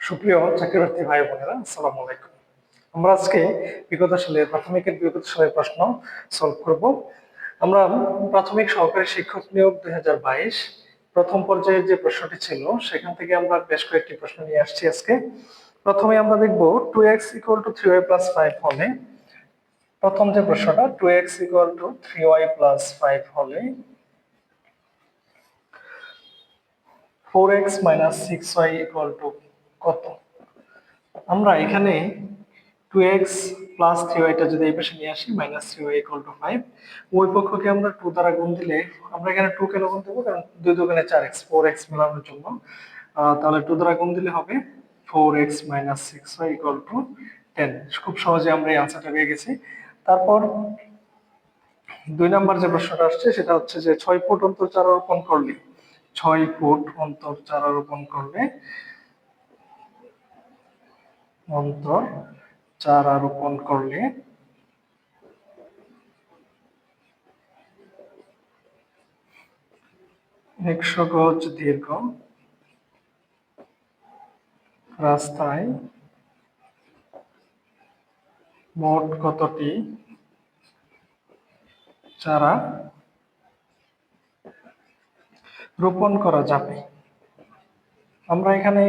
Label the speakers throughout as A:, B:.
A: সুপ্রিয় চাকরিপ্রার্থী ভাই বোনেরা, আসসালামু আলাইকুম। আমরা আজকে বিগত সালের প্রাথমিকের বিগত সালের প্রশ্ন সলভ করব। আমরা প্রাথমিক সহকারী শিক্ষক নিয়োগ 2022 প্রথম পর্যায়ের যে প্রশ্নটি ছিল সেখান থেকে আমরা বেশ কয়েকটি প্রশ্ন নিয়ে আসছি আজকে। প্রথমে আমরা দেখব 2x = 3y + 5 হলে, প্রথম যে প্রশ্নটা 2x = 3y + 5 হলে 4x - 6y = কত? আমরা এখানে 2x + 3y টা যদি এই পাশে নিয়ে আসি, -3y = 5, ওই পক্ষকে আমরা 2 দ্বারা গুণ দিলে, আমরা এখানে 2 কেন গুণ দেবো, কারণ 2 × 2 = 4x, 4x মেলানোর জন্য। তাহলে 2 দ্বারা গুণ দিলে হবে 4x - 6y = 10। খুব সহজে আমরা এই আনসারটা পেয়ে গেছি। তারপর 2 নাম্বার যে প্রশ্নটা আসছে সেটা হচ্ছে যে 6 ফুট অন্তর চারা রোপণ করলে, 6 ফুট অন্তর চারা রোপণ করলে অন্তর চারা রোপণ করলে 100 গজ দীর্ঘ রাস্তায় মোট কতটি চারা রোপণ করা যাবে? আমরা এখানে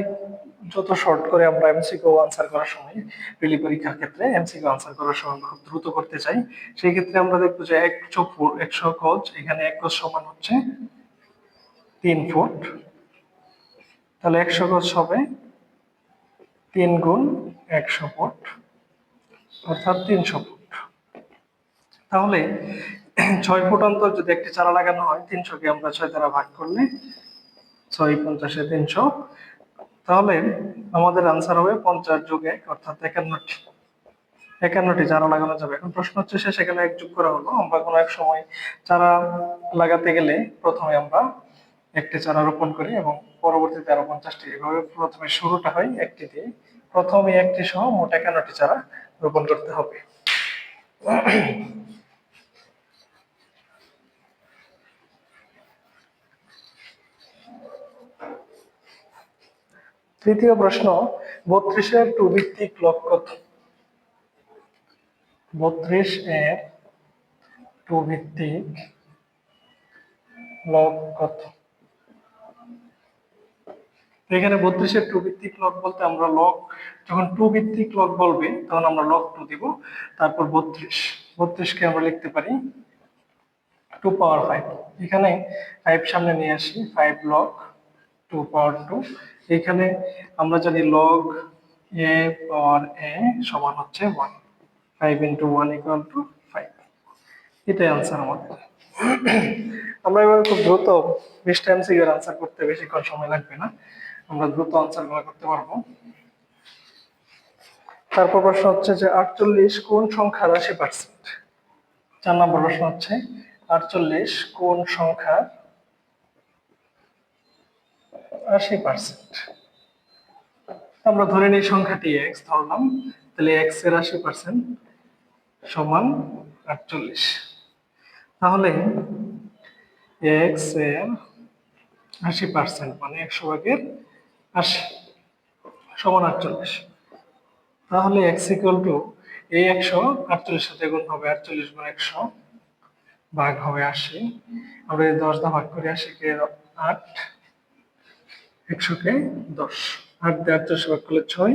A: যত শর্ট করে আমরা এমসিকিউ আনসার করার সময়, প্রিলি পরীক্ষার ক্ষেত্রে এমসিকিউ আনসার করার সময় খুব দ্রুত করতে চাই, সেই ক্ষেত্রে আমরা দেখবো যে 100 গজ, এখানে 1 গজ সমান হচ্ছে 3 ফুট, তাহলে 100 গজ হবে 3 × 100 ফুট, অর্থাৎ 300 ফুট। তাহলে 6 ফুট অন্তর যদি একটি চারা লাগানো হয়, 300 কে আমরা 6 দ্বারা ভাগ করলে 6 × 50 = 300, তাহলে আমাদের আনসার হবে 50 + 1 অর্থাৎ 51টি। 51টি চারা লাগানো যাবে। এখন প্রশ্ন হচ্ছে সেখানে 1 যোগ করা হলো। আমরা কোনো এক সময় চারা লাগাতে গেলে প্রথমে আমরা একটি চারা রোপণ করি এবং পরবর্তীতে আরো 50টি, এভাবে প্রথমে শুরুটা হয় একটি দিয়ে। প্রথমে একটি সহ মোট 51টি চারা রোপণ করতে হবে। তৃতীয় প্রশ্ন, 32-এর 2 ভিত্তিক লগ কত? 32-এর 2 ভিত্তিক লগ কত? এখানে 32-এর 2 ভিত্তিক লগ বলতে আমরা লগ, যখন 2 ভিত্তিক লগ বলবে তখন আমরা log 2 দিব। তারপর 32 কে আমরা লিখতে পারি 2 পাওয়ার 5। এখানে 5 সামনে নিয়ে আসি, 5 log 2 পাওয়ার 2। এখানে আমরা জানি log a পাওয়ার a সমান হচ্ছে 1, 5 × 1 = 5। এটাই আনসার আমাদের। আমরা এবার খুব দ্রুত 20টা এমসিকিউ এর আনসার করতে বেশিক্ষণ সময় লাগবে না, আমরা দ্রুত আনসারগুলো করতে পারবো। তারপর প্রশ্ন হচ্ছে যে 48 কোন সংখ্যার 80%? 4 নম্বর প্রশ্ন হচ্ছে 48 কোন সংখ্যার 80%? আমরা ধরে নিই সংখ্যাটি x ধরলাম, তাহলে x এর 80% সমান 48। তাহলে x এর 80% মানে 100/80 সমান 48। তাহলে x = এই 100 48 সাথে গুণ হবে, 48 × 100 ভাগ হবে 80। আমরা 10 দ্বারা ভাগ করি, 80 কে 8, 100 কে 10, 8 দিয়ে 48 ভাগ করলে 6,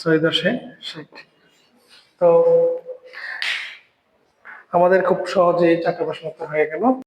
A: 6 × 10 = 60। তো আমাদের খুব সহজে এই 4টা প্রশ্ন উত্তর হয়ে গেল।